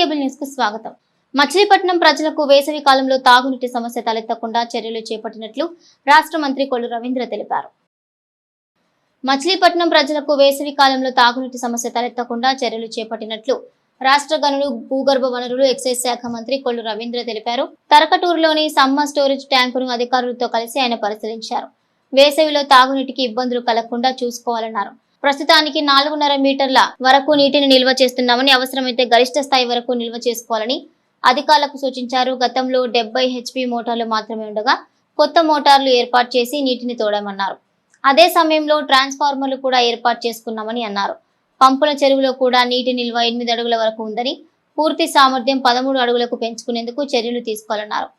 Cable news కు స్వాగతం. మచిలీపట్నం ప్రజలకు వేసవి కాలంలో తాగునీటి సమస్య తలెత్తకుండా చర్యలు చేపట్టినట్లు రాష్ట్ర మంత్రి కొల్లు రవీంద్ర తెలిపారు. మచిలీపట్నం ప్రజలకు వేసవి కాలంలో తాగునీటి సమస్య తలెత్తకుండా చర్యలు చేపట్టినట్లు రాష్ట్ర గనులు భూగర్భ వనరులు ఎక్సైజ్ శాఖ మంత్రి కొల్లు రవీంద్ర తెలిపారు. తరకటూరులోని సమ్మర్ స్టోరేజ్ ట్యాంకును అధికారులతో కలిసి ఆయన పరిశీలించారు. వేసవిలో తాగునీటికి ఇబ్బందులు కలగకుండా చూసుకోవాలన్నారు. ప్రస్తుతానికి 4.5 మీటర్ల వరకు నీటిని నిల్వ చేస్తున్నామని, అవసరమైతే గరిష్ట స్థాయి వరకు నిల్వ చేసుకోవాలని అధికారులకు సూచించారు. గతంలో 70 HP మోటార్లు మాత్రమే ఉండగా కొత్త మోటార్లు ఏర్పాటు చేసి నీటిని తోడమన్నారు. అదే సమయంలో ట్రాన్స్ఫార్మర్లు కూడా ఏర్పాటు చేసుకున్నామని అన్నారు. పంపుల చెరువులో కూడా నీటి నిల్వ 8 అడుగుల వరకు ఉందని, పూర్తి సామర్థ్యం 13 అడుగులకు పెంచుకునేందుకు చర్యలు తీసుకోవాలన్నారు.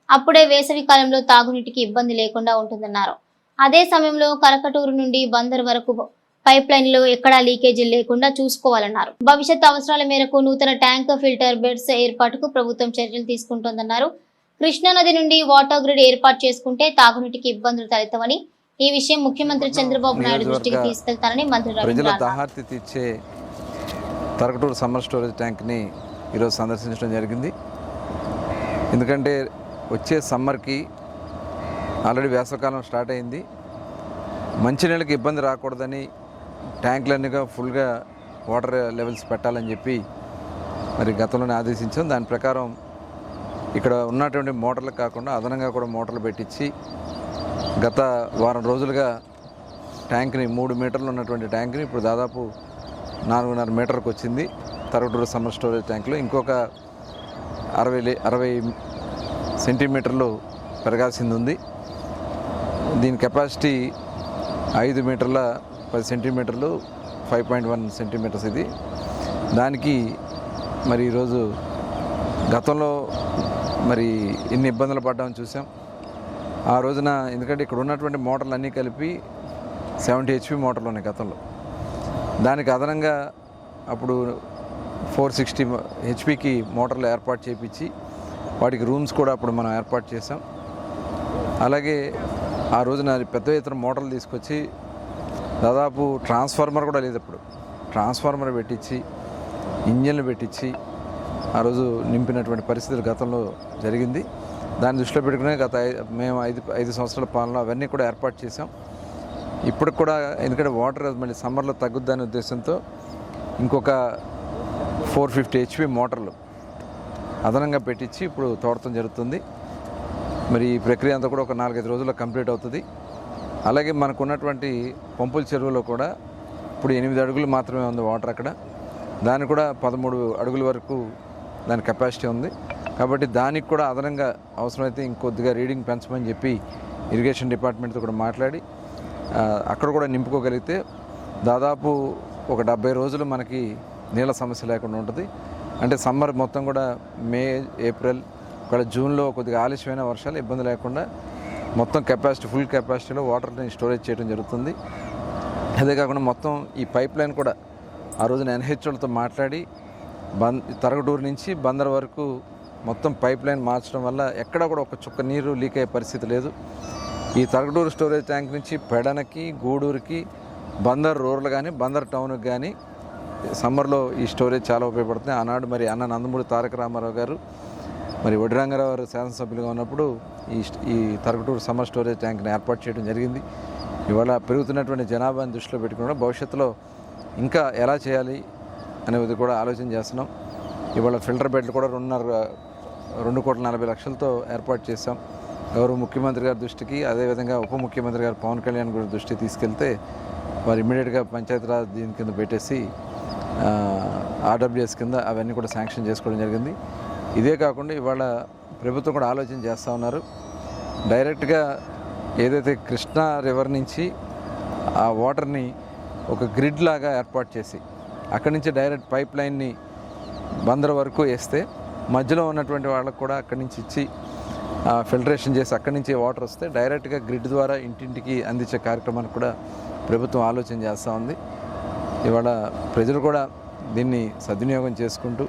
అప్పుడే వేసవి కాలంలో తాగునీటికి ఇబ్బంది లేకుండా ఉంటుందన్నారు. అదే సమయంలో కరకటూరు నుండి బందర్ వరకు పైప్ లైన్ లో ఎక్కడా లీకేజీ లేకుండా చూసుకోవాలన్నారు. భవిష్యత్ అవసరాల మేరకు నూతన ట్యాంక్, ఫిల్టర్ బెడ్స్ ఏర్పాటుకు ప్రభుత్వం చర్యలు తీసుకుంటోందన్నారు. కృష్ణా నది నుండి వాటర్ గ్రిడ్ ఏర్పాటు చేసుకుంటే తాగునీటికి ఇబ్బందులు తలెత్తవని, ఈ విషయం ముఖ్యమంత్రి చంద్రబాబు నాయుడు దృష్టికి తీసుకెళ్తారని మంత్రి రవీంద్ర దాహార్తి తీర్చే తరకటూరు సమ్మర్ స్టోరేజ్ ట్యాంక్ ని ఈరోజు సందర్శించడం జరిగింది. ఎందుకంటే వచ్చే సమ్మర్కి ఆల్రెడీ వేసవకాలం స్టార్ట్ అయింది. మంచినీళ్ళకి ఇబ్బంది రాకూడదని ట్యాంకులన్నీగా ఫుల్గా వాటర్ లెవెల్స్ పెట్టాలని చెప్పి మరి గతంలోనే ఆదేశించాం. దాని ప్రకారం ఇక్కడ ఉన్నటువంటి మోటార్లు కాకుండా అదనంగా కూడా మోటార్లు పెట్టించి గత వారం రోజులుగా ట్యాంక్ని 3 మీటర్లు ఉన్నటువంటి ట్యాంక్ని ఇప్పుడు దాదాపు 4.5 మీటర్కి వచ్చింది. తరకటూరు సమ్మర్ స్టోరేజ్ ట్యాంకులో ఇంకొక 60 సెంటీమీటర్లు పెరగాల్సింది ఉంది. దీని కెపాసిటీ 5 మీటర్ల 10 సెంటీమీటర్లు, 5.1 సెంటీమీటర్స్ ఇది. దానికి మరి ఈరోజు గతంలో మరి ఇన్ని ఇబ్బందులు పడ్డామని చూసాం. ఆ రోజున ఎందుకంటే ఇక్కడ ఉన్నటువంటి మోటార్లు అన్నీ కలిపి 70 HP మోటార్లు ఉన్నాయి గతంలో. దానికి అదనంగా అప్పుడు 460 HPకి మోటార్లు ఏర్పాటు చేయించి వాటికి రూమ్స్ కూడా అప్పుడు మనం ఏర్పాటు చేసాం. అలాగే ఆ రోజున పెద్ద ఎత్తున మోటార్లు తీసుకొచ్చి దాదాపు ట్రాన్స్ఫార్మర్ కూడా లేదు. అప్పుడు ట్రాన్స్ఫార్మర్ పెట్టించి ఇంజన్లు పెట్టించి ఆ రోజు నింపినటువంటి పరిస్థితులు గతంలో జరిగింది. దాన్ని దృష్టిలో పెట్టుకునే మేము 5 సంవత్సరాల పాలన అవన్నీ కూడా ఏర్పాటు చేసాం. ఇప్పుడు కూడా ఎందుకంటే వాటర్ మళ్ళీ సమ్మర్లో తగ్గుద్దనే ఉద్దేశంతో ఇంకొక 450 HP మోటార్లు అదనంగా పెట్టించి ఇప్పుడు తోడటం జరుగుతుంది. మరి ఈ ప్రక్రియ అంతా కూడా ఒక 4-5 రోజుల్లో కంప్లీట్ అవుతుంది. అలాగే మనకు ఉన్నటువంటి పంపుల చెరువులో కూడా ఇప్పుడు 8 అడుగులు మాత్రమే ఉంది వాటర్ అక్కడ. దానికి కూడా 13 అడుగుల వరకు దాని కెపాసిటీ ఉంది. కాబట్టి దానికి కూడా అదనంగా అవసరమైతే ఇంకొద్దిగా రీడింగ్ పెంచమని చెప్పి ఇరిగేషన్ డిపార్ట్మెంట్తో కూడా మాట్లాడి అక్కడ కూడా నింపుకోగలిగితే దాదాపు ఒక 70 రోజులు మనకి నీళ్ళ సమస్య లేకుండా ఉంటుంది. అంటే సమ్మర్ మొత్తం కూడా మే, ఏప్రిల్, ఇక్కడ జూన్లో కొద్దిగా ఆలస్యమైన వర్షాలు ఇబ్బంది లేకుండా మొత్తం కెపాసిటీ ఫుల్ కెపాసిటీలో వాటర్ని స్టోరేజ్ చేయడం జరుగుతుంది. అదే కాకుండా మొత్తం ఈ పైప్ లైన్ కూడా ఆ రోజున NHLతో మాట్లాడి తరకటూరు నుంచి బందర్ వరకు మొత్తం పైప్ లైన్ మార్చడం వల్ల ఎక్కడా కూడా ఒక చుక్క నీరు లీక్ అయ్యే పరిస్థితి లేదు. ఈ తరకటూరు స్టోరేజ్ ట్యాంక్ నుంచి పెడనకి, గూడూరుకి, బందర్ రూరల్ కానీ బందర్ టౌన్కి కానీ సమ్మర్లో ఈ స్టోరేజ్ చాలా ఉపయోగపడుతుంది. ఆనాడు మరి అన్న నందమూరి తారక రామారావు గారు మరి వడ్డిరంగారావు గారు శాసనసభ్యులుగా ఉన్నప్పుడు ఈ తరకటూరు సమ్మర్ స్టోరేజ్ ట్యాంక్ని ఏర్పాటు చేయడం జరిగింది. ఇవాళ పెరుగుతున్నటువంటి జనాభాని దృష్టిలో పెట్టుకుని భవిష్యత్తులో ఇంకా ఎలా చేయాలి అనేది కూడా ఆలోచన చేస్తున్నాం. ఇవాళ ఫిల్టర్ బెడ్లు కూడా 2,40,00,000తో ఏర్పాటు చేశాం. గౌరవ ముఖ్యమంత్రి గారి దృష్టికి, అదేవిధంగా ఉప ముఖ్యమంత్రి గారు పవన్ కళ్యాణ్ గారి దృష్టికి తీసుకెళ్తే వారు ఇమ్మీడియట్గా పంచాయతీరాజ్ దీని కింద పెట్టేసి RWS కింద అవన్నీ కూడా శాంక్షన్ చేసుకోవడం జరిగింది. ఇదే కాకుండా ఇవాళ ప్రభుత్వం కూడా ఆలోచన చేస్తూ ఉన్నారు. డైరెక్ట్గా ఏదైతే కృష్ణా రివర్ నుంచి ఆ వాటర్ని ఒక గ్రిడ్ లాగా ఏర్పాటు చేసి అక్కడి నుంచి డైరెక్ట్ పైప్ లైన్ని బందర్ వరకు వేస్తే మధ్యలో ఉన్నటువంటి వాళ్ళకు కూడా అక్కడి నుంచి ఇచ్చి ఫిల్టరేషన్ చేసి అక్కడి నుంచి వాటర్ వస్తే డైరెక్ట్గా గ్రిడ్ ద్వారా ఇంటింటికి అందించే కార్యక్రమాన్ని కూడా ప్రభుత్వం ఆలోచన చేస్తూ ఉంది. ఇవాళ ప్రజలు కూడా దీన్ని సద్వినియోగం చేసుకుంటూ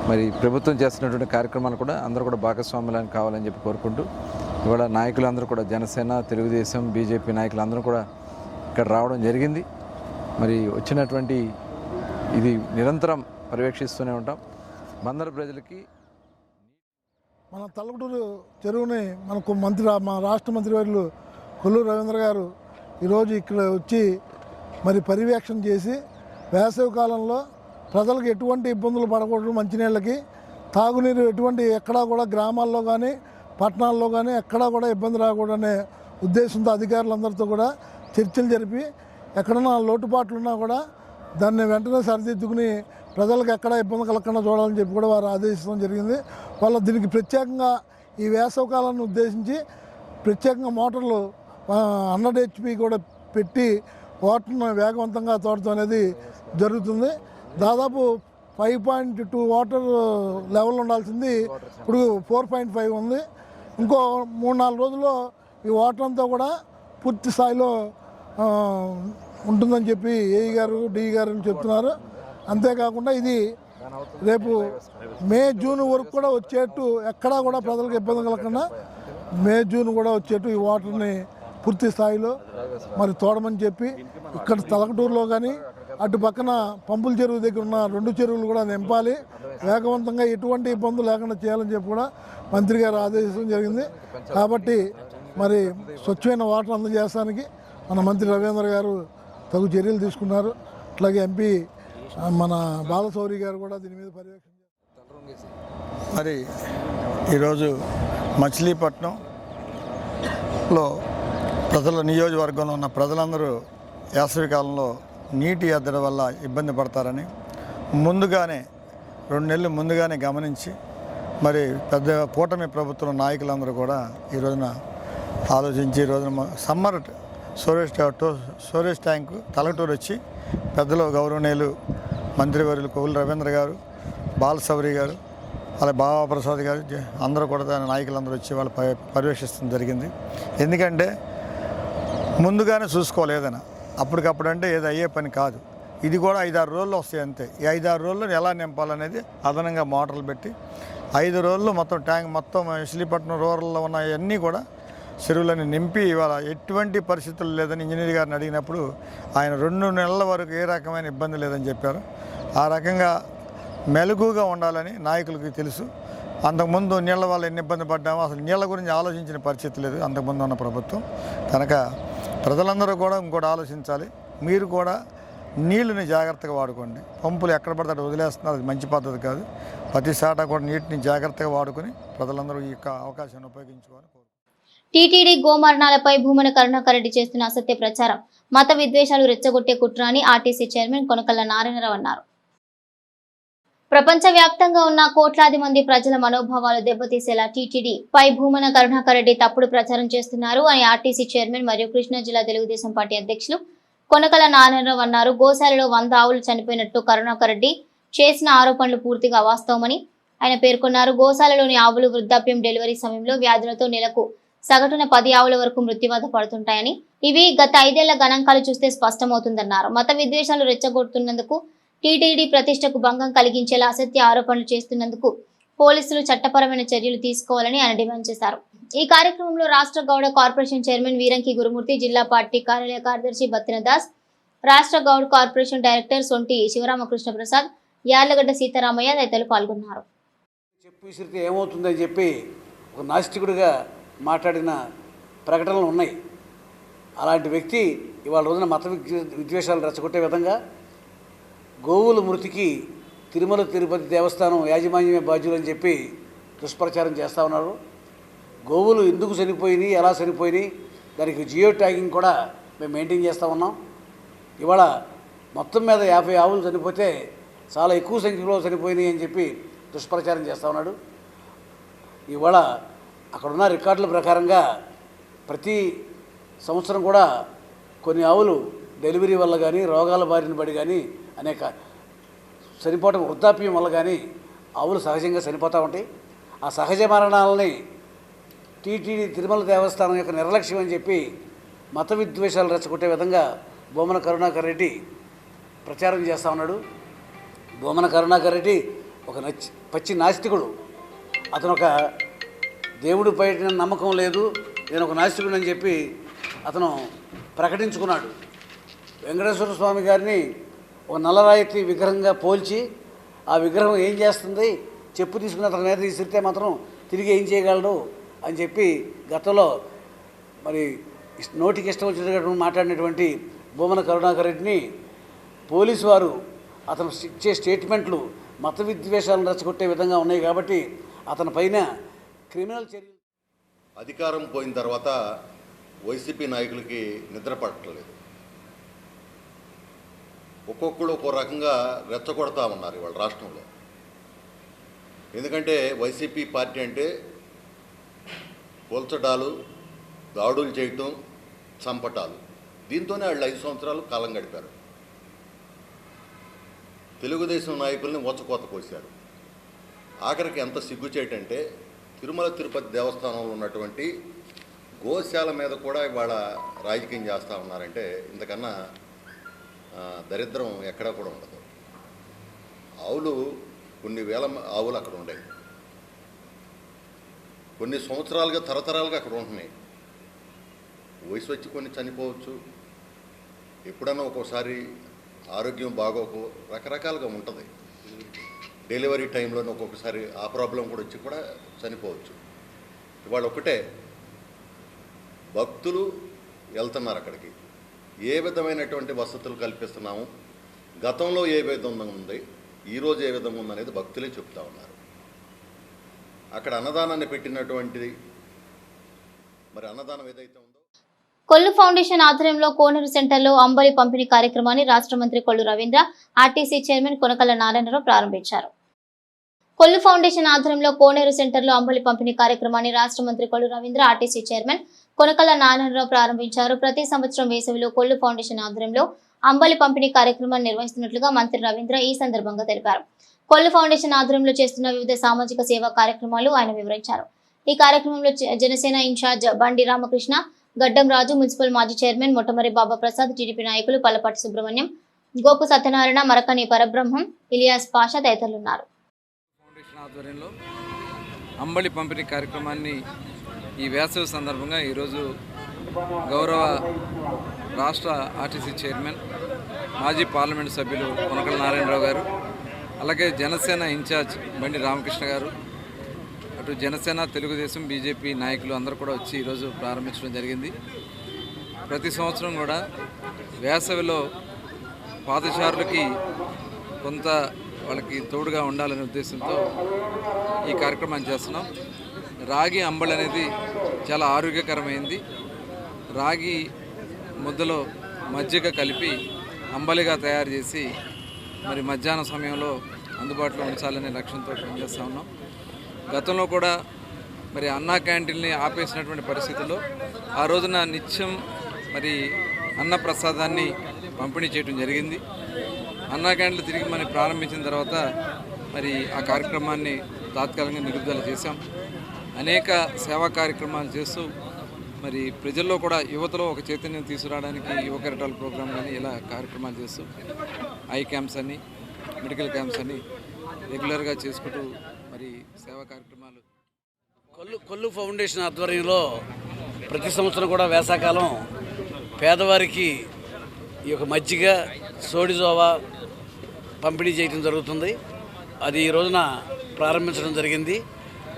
మరి ప్రభుత్వం చేస్తున్నటువంటి కార్యక్రమాలు కూడా అందరూ కూడా భాగస్వాములను కావాలని చెప్పి కోరుకుంటూ ఇవాళ నాయకులందరూ కూడా జనసేన, తెలుగుదేశం, బీజేపీ నాయకులందరూ కూడా ఇక్కడ రావడం జరిగింది. మరి వచ్చినటువంటి ఇది నిరంతరం పర్యవేక్షిస్తూనే ఉంటాం. బందరు ప్రజలకి మన తలకటూరు చెరువుని మనకు మా రాష్ట్ర మంత్రివర్యులు కొల్లూరు రవీంద్ర గారు ఈరోజు ఇక్కడ వచ్చి మరి పర్యవేక్షణ చేసి వేసవి కాలంలో ప్రజలకు ఎటువంటి ఇబ్బందులు పడకూడదు, మంచినీళ్ళకి తాగునీరు ఎటువంటి ఎక్కడా కూడా గ్రామాల్లో కానీ పట్టణాల్లో కానీ ఎక్కడా కూడా ఇబ్బంది రాకూడదనే ఉద్దేశంతో అధికారులందరితో కూడా చర్చలు జరిపి ఎక్కడన్నా లోటుపాట్లు ఉన్నా కూడా దాన్ని వెంటనే సరిదిద్దుకుని ప్రజలకు ఎక్కడ ఇబ్బంది కలగకుండా చూడాలని చెప్పి కూడా వారు ఆదేశించడం జరిగింది. వాళ్ళు దీనికి ప్రత్యేకంగా ఈ వేసవి కాలాన్ని ఉద్దేశించి ప్రత్యేకంగా మోటార్లు 100 HP కూడా పెట్టి వాటర్ను వేగవంతంగా తోడటం అనేది జరుగుతుంది. దాదాపు 5.2 వాటర్ లెవెల్ ఉండాల్సింది ఇప్పుడు 4.5 ఉంది. ఇంకో 3-4 రోజుల్లో ఈ వాటర్ అంతా కూడా పూర్తి స్థాయిలో ఉంటుందని చెప్పి ఏఈ గారు డిఈ గారు చెప్తున్నారు. అంతేకాకుండా ఇది రేపు మే జూన్ వరకు కూడా వచ్చేట్టు ఎక్కడా కూడా ప్రజలకు ఇబ్బంది కలగకుండా మే జూన్ కూడా వచ్చేట్టు ఈ వాటర్ని పూర్తి స్థాయిలో మరి తోడమని చెప్పి ఇక్కడ తలకటూరులో కానీ అటు పక్కన పంపుల చెరువు దగ్గర ఉన్న 2 చెరువులు కూడా నింపాలి, వేగవంతంగా ఎటువంటి ఇబ్బందులు లేకుండా చేయాలని చెప్పి కూడా మంత్రి గారు ఆదేశించడం జరిగింది. కాబట్టి మరి స్వచ్ఛమైన వాటర్ అందజేయడానికి మన మంత్రి రవీంద్ర గారు తగు చర్యలు తీసుకున్నారు. అట్లాగే ఎంపీ మన బాలశౌరి గారు కూడా దీని మీద పర్యవేక్షణ చేస్తారు. మరి ఈరోజు మచిలీపట్నంలో ప్రజల నియోజకవర్గంలో ఉన్న ప్రజలందరూ వేసవి కాలంలో నీటి ఎద్దడి వల్ల ఇబ్బంది పడతారని ముందుగానే 2 నెలలు ముందుగానే గమనించి మరి పెద్ద కూటమి ప్రభుత్వం నాయకులందరూ కూడా ఈ రోజున ఆలోచించి ఈ రోజున సమ్మర్ స్టోరేజ్ ట్యాంకు తలకటూరు వచ్చి పెద్దలు గౌరవనీయులు మంత్రివర్యులు కొల్లు రవీంద్ర గారు, బాలశౌరి గారు, అలాగే బాబాప్రసాద్ గారు అందరూ కూడా నాయకులందరూ వచ్చి వాళ్ళు పర్యవేక్షించడం జరిగింది. ఎందుకంటే ముందుగానే చూసుకోవాలి ఏదైనా, అప్పటికప్పుడు అంటే ఏదో అయ్యే పని కాదు. ఇది కూడా 5-6 రోజులు వస్తాయి అంతే. ఈ 5-6 రోజుల్లో ఎలా నింపాలనేది అదనంగా మోటార్లు పెట్టి 5 రోజుల్లో మొత్తం ట్యాంక్ మొత్తం మచిలీపట్నం రూరల్లో ఉన్న అన్నీ కూడా చెరువులని నింపి ఇవాళ ఎటువంటి పరిస్థితులు లేదని ఇంజనీర్ గారిని అడిగినప్పుడు ఆయన 2 నెలల వరకు ఏ రకమైన ఇబ్బంది లేదని చెప్పారు. ఆ రకంగా మెలకుగా ఉండాలని నాయకులకి తెలుసు. అంతకుముందు నీళ్ళ వల్ల ఎన్ని ఇబ్బంది పడ్డామో అసలు నీళ్ళ గురించి ఆలోచించిన పరిస్థితి లేదు అంతకుముందు ఉన్న ప్రభుత్వం. కనుక ప్రజలందరూ కూడా ఇంకోటి ఆలోచించాలి, మీరు కూడా నీళ్ళని జాగ్రత్తగా వాడుకోండి. పంపులు ఎక్కడ పడితే అక్కడ వదిలేస్తున్నారు, అది మంచి పద్ధతి కాదు. ప్రతి సాట కూడా నీటిని జాగ్రత్తగా వాడుకొని ప్రజలందరూ ఈ యొక్క అవకాశాన్ని ఉపయోగించుకోవాలి. టీటీడీ గోమరణాలపై భూమన కరుణాకర్ రెడ్డి చేస్తున్న అసత్య ప్రచారం మత విద్వేషాలు రెచ్చగొట్టే కుట్ర అని ఆర్టీసీ చైర్మన్ కొనకళ్ళ నారాయణరావు అన్నారు. ప్రపంచవ్యాప్తంగా ఉన్న కోట్లాది మంది ప్రజల మనోభావాలు దెబ్బతీసేలా టీటీడీ పై భూమన కరుణాకర్ రెడ్డి తప్పుడు ప్రచారం చేస్తున్నారు అని ఆర్టీసీ చైర్మన్ మరియు కృష్ణా జిల్లా తెలుగుదేశం పార్టీ అధ్యక్షులు కొనకళ్ళ నారాయణరావు అన్నారు. గోశాలలో 100 ఆవులు చనిపోయినట్టు కరుణాకర్ రెడ్డి చేసిన ఆరోపణలు పూర్తిగా అవాస్తవమని ఆయన పేర్కొన్నారు. గోశాలలోని ఆవులు వృద్ధాప్యం డెలివరీ సమయంలో వ్యాధులతో నెలకు సగటున 10 ఆవుల వరకు మృత్యువాత పడుతుంటాయని, ఇవి గత 5 ఏళ్ల గణాంకాలు చూస్తే స్పష్టమవుతుందన్నారు. మత విద్వేషాలు రెచ్చగొడుతున్నందుకు, టీటీడీ ప్రతిష్టకు భంగం కలిగించేలా అసత్య ఆరోపణలు చేస్తున్నందుకు పోలీసులు చట్టపరమైన చర్యలు తీసుకోవాలని ఆయన డిమాండ్ చేశారు. ఈ కార్యక్రమంలో రాష్ట్ర గౌడ కార్పొరేషన్ చైర్మన్ వీరంకి గురుమూర్తి, జిల్లా పార్టీ కార్యాలయ కార్యదర్శి బత్తిన దాస్, రాష్ట్ర గౌడ కార్పొరేషన్ డైరెక్టర్ సొంటి శివరామకృష్ణ ప్రసాద్, యార్లగడ్డ సీతారామయ్య తదితరులు పాల్గొన్నారు. చెప్పి ఏమవుతుందని చెప్పి ఒక నాస్తికుడిగా మాట్లాడిన ప్రకటనలు ఉన్నాయి. అలాంటి వ్యక్తి ఇవాళ రోజున మత విద్వేషాలు రెచ్చగొట్టే విధంగా గోవుల మృతికి తిరుమల తిరుపతి దేవస్థానం యాజమాన్యమే బాధ్యులు అని చెప్పి దుష్ప్రచారం చేస్తూ ఉన్నారు. గోవులు ఎందుకు చనిపోయినాయి, ఎలా చనిపోయినాయి, దానికి జియో ట్యాగింగ్ కూడా మేము మెయింటైన్ చేస్తూ ఉన్నాం. ఇవాళ మొత్తం మీద 50 ఆవులు చనిపోతే చాలా ఎక్కువ సంఖ్యలో చనిపోయినాయి అని చెప్పి దుష్ప్రచారం చేస్తూ ఉన్నాడు. ఇవాళ అక్కడున్న రికార్డుల ప్రకారంగా ప్రతి సంవత్సరం కూడా కొన్ని ఆవులు డెలివరీ వల్ల కానీ, రోగాల బారిన పడి కానీ, అనేక చనిపోవటం వృద్ధాప్యం వల్ల కానీ ఆవులు సహజంగా చనిపోతూ ఉంటాయి. ఆ సహజ మరణాలని టీటీడీ తిరుమల దేవస్థానం యొక్క నిర్లక్ష్యం అని చెప్పి మత విద్వేషాలు రెచ్చగొట్టే విధంగా భూమన కరుణాకర్ రెడ్డి ప్రచారం చేస్తూ ఉన్నాడు. భూమన కరుణాకర్ రెడ్డి ఒక పచ్చి నాస్తికుడు. అతను ఒక దేవుడి పైన నమ్మకం లేదు, నేను ఒక నాస్తికుడు అని చెప్పి అతను ప్రకటించుకున్నాడు. వెంకటేశ్వర స్వామి గారిని ఒక నల్లరాయితీ విగ్రహంగా పోల్చి ఆ విగ్రహం ఏం చేస్తుంది, చెప్పు తీసుకున్న అతని మీద విసిరితే మాత్రం తిరిగి ఏం చేయగలడు అని చెప్పి గతంలో మరి నోటికి ఇష్టం వచ్చినట్టు మాట్లాడినటువంటి భూమన కరుణాకర్ రెడ్డిని పోలీసు వారు అతను ఇచ్చే స్టేట్మెంట్లు మత విద్వేషాలను రెచ్చగొట్టే విధంగా ఉన్నాయి కాబట్టి అతని పైన క్రిమినల్ చర్యలు. అధికారం పోయిన తర్వాత వైసీపీ నాయకులకి నిద్ర పట్టలేదు. ఒక్కొక్కడు ఒక్కో రకంగా రెచ్చగొడతా ఉన్నారు ఇవాళ రాష్ట్రంలో. ఎందుకంటే వైసీపీ పార్టీ అంటే కూల్చడాలు, దాడులు చేయటం, చంపటాలు, దీంతోనే వాళ్ళు 5 సంవత్సరాలు కాలం గడిపారు. తెలుగుదేశం నాయకుల్ని ఊచకోత కోశారు. ఆఖరికి ఎంత సిగ్గుచేటంటే తిరుమల తిరుపతి దేవస్థానంలో ఉన్నటువంటి గోశాల మీద కూడా ఇవాళ రాజకీయం చేస్తూ ఉన్నారంటే ఇంతకన్నా దరిద్రం ఎక్కడా కూడా ఉండదు. ఆవులు కొన్ని వేల ఆవులు అక్కడ ఉండేవి, కొన్ని సంవత్సరాలుగా తరతరాలుగా అక్కడ ఉంటున్నాయి. వయసు వచ్చి కొన్ని చనిపోవచ్చు, ఎప్పుడన్నా ఒక్కోసారి ఆరోగ్యం బాగోకు, రకరకాలుగా ఉంటుంది. డెలివరీ టైంలోనే ఒక్కొక్కసారి ఆ ప్రాబ్లం కూడా వచ్చి కూడా చనిపోవచ్చు. ఇవాళ ఒకటే భక్తులు వెళ్తున్నారు అక్కడికి. ఏ విధమైనటువంటి వసతులు కల్పిస్తున్నాము, గతంలో ఏ విధంగా ఉంది, ఈరోజు ఏ విధంగా ఉందనేది భక్తులే చెప్తా ఉన్నారు. అక్కడ అన్నదానాన్ని పెట్టినటువంటిది మరి అన్నదానం ఏదైతే ఉందో. కొల్లు ఫౌండేషన్ ఆధ్వర్యంలో కోనేరు సెంటర్లో అంబలి పంపిణీ కార్యక్రమాన్ని రాష్ట్ర మంత్రి కొల్లు రవీంద్ర, ఆర్టీసీ చైర్మన్ కొనకళ్ళ నారాయణరావు ప్రారంభించారు. కొల్లు ఫౌండేషన్ ఆధ్వర్యంలో కోనేరు సెంటర్లో అంబలి పంపిణీ కార్యక్రమాన్ని రాష్ట్ర మంత్రి కొల్లు రవీంద్ర, ఆర్టీసీ చైర్మన్ కొనకళ్ళ నారాయణరావు ప్రారంభించారు. ప్రతి సంవత్సరం వేసవిలో కొల్లు ఫౌండేషన్ ఆధ్వర్యంలో అంబలి పంపిణీ కార్యక్రమాన్ని నిర్వహిస్తున్నట్లుగా మంత్రి రవీంద్ర ఈ సందర్భంగా తెలిపారు. కొల్లు ఫౌండేషన్ ఆధ్వర్యంలో చేస్తున్న వివిధ సామాజిక సేవా కార్యక్రమాలు ఆయన వివరించారు. ఈ కార్యక్రమంలో జనసేన ఇన్ఛార్జ్ బండి రామకృష్ణ, గడ్డం రాజు, మున్సిపల్ మాజీ చైర్మన్ మొట్టమరి బాబా ప్రసాద్, టీడీపీ నాయకులు పల్లపాటి సుబ్రహ్మణ్యం, గోపు సత్యనారాయణ, మరకని పరబ్రహ్మం, ఇలియాస్ పాషా తదితరులున్నారు. ఫౌండేషన్ ఆధ్వర్యంలో అంబలి పంపిణీ కార్యక్రమాన్ని ఈ వేసవి సందర్భంగా ఈరోజు గౌరవ రాష్ట్ర ఆర్టీసీ చైర్మన్, మాజీ పార్లమెంటు సభ్యులు కొనకళ్ళ నారాయణరావు గారు, అలాగే జనసేన ఇన్ఛార్జ్ బండి రామకృష్ణ గారు, అటు జనసేన, తెలుగుదేశం, బీజేపీ నాయకులు అందరూ కూడా వచ్చి ఈరోజు ప్రారంభించడం జరిగింది. ప్రతి సంవత్సరం కూడా వేసవిలో పాదచారులకి కొంత వాళ్ళకి తోడుగా ఉండాలనే ఉద్దేశంతో ఈ కార్యక్రమాన్ని చేస్తున్నాం. రాగి అంబలి అనేది చాలా ఆరోగ్యకరమైంది. రాగి ముద్దలో మజ్జిగ కలిపి అంబలిగా తయారు చేసి మరి మధ్యాహ్నం సమయంలో అందుబాటులో ఉంచాలనే లక్ష్యంతో పనిచేస్తూ ఉన్నాం. గతంలో కూడా మరి అన్నా క్యాంటీన్ని ఆపేసినటువంటి పరిస్థితుల్లో ఆ రోజున నిత్యం మరి అన్న ప్రసాదాన్ని పంపిణీ చేయడం జరిగింది. అన్నా క్యాంటీన్లు తిరిగి మరి ప్రారంభించిన తర్వాత మరి ఆ కార్యక్రమాన్ని తాత్కాలికంగా నిలుపుదల చేశాం. అనేక సేవా కార్యక్రమాలు చేస్తూ మరి ప్రజల్లో కూడా యువతలో ఒక చైతన్యం తీసుకురావడానికి యువ కెరటాల ప్రోగ్రాం కానీ ఇలా కార్యక్రమాలు చేస్తూ ఐ క్యాంప్స్ అని, మెడికల్ క్యాంప్స్ అని రెగ్యులర్గా చేసుకుంటూ మరి సేవా కార్యక్రమాలు. కొల్లు ఫౌండేషన్ ఆధ్వర్యంలో ప్రతి సంవత్సరం కూడా వేసవకాలం పేదవారికి ఈ యొక్క మజ్జిగ, సోడిజోవా పంపిణీ చేయడం జరుగుతుంది. అది ఈ రోజున ప్రారంభించడం జరిగింది.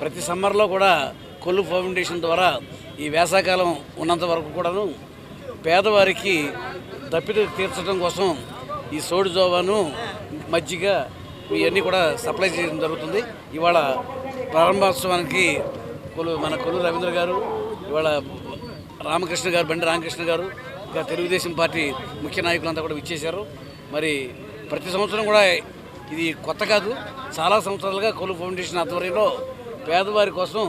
ప్రతి సమ్మర్లో కూడా కొల్లు ఫౌండేషన్ ద్వారా ఈ వేసవకాలం ఉన్నంత వరకు కూడాను పేదవారికి దప్పిక తీర్చడం కోసం ఈ సోడిజోవాను, మజ్జిగ ఇవన్నీ కూడా సప్లై చేయడం జరుగుతుంది. ఇవాళ ప్రారంభోత్సవానికి మన కొల్లు రవీంద్ర గారు, ఇవాళ రామకృష్ణ గారు, బండి రామకృష్ణ గారు, ఇంకా తెలుగుదేశం పార్టీ ముఖ్య నాయకులంతా కూడా విచ్చేశారు. మరి ప్రతి సంవత్సరం కూడా ఇది కొత్త కాదు, చాలా సంవత్సరాలుగా కొల్లు ఫౌండేషన్ ఆధ్వర్యంలో పేదవారి కోసం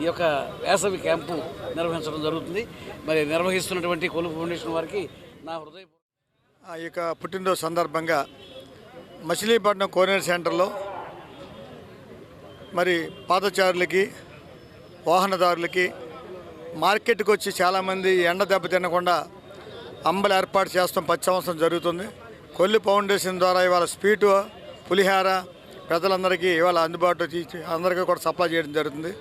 ఈ యొక్క వేసవి క్యాంపు నిర్వహించడం జరుగుతుంది. మరి నిర్వహిస్తున్నటువంటి కొల్లు ఫౌండేషన్ వారికి నా హృదయ ఈ యొక్క పుట్టినరోజు సందర్భంగా మచిలీపట్నం కోనేరు సెంటర్లో మరి పాదచారులకి, వాహనదారులకి మార్కెట్కి వచ్చి చాలామంది ఎండ దెబ్బ తినకుండా అంబలి ఏర్పాటు చేస్తాం ప్రతి సంవత్సరం జరుగుతుంది. కొల్లు ఫౌండేషన్ ద్వారా ఇవాళ స్వీటు, పులిహార ప్రజలందరికీ ఇవాళ అందుబాటులో అందరికీ కూడా సప్లై చేయడం జరుగుతుంది.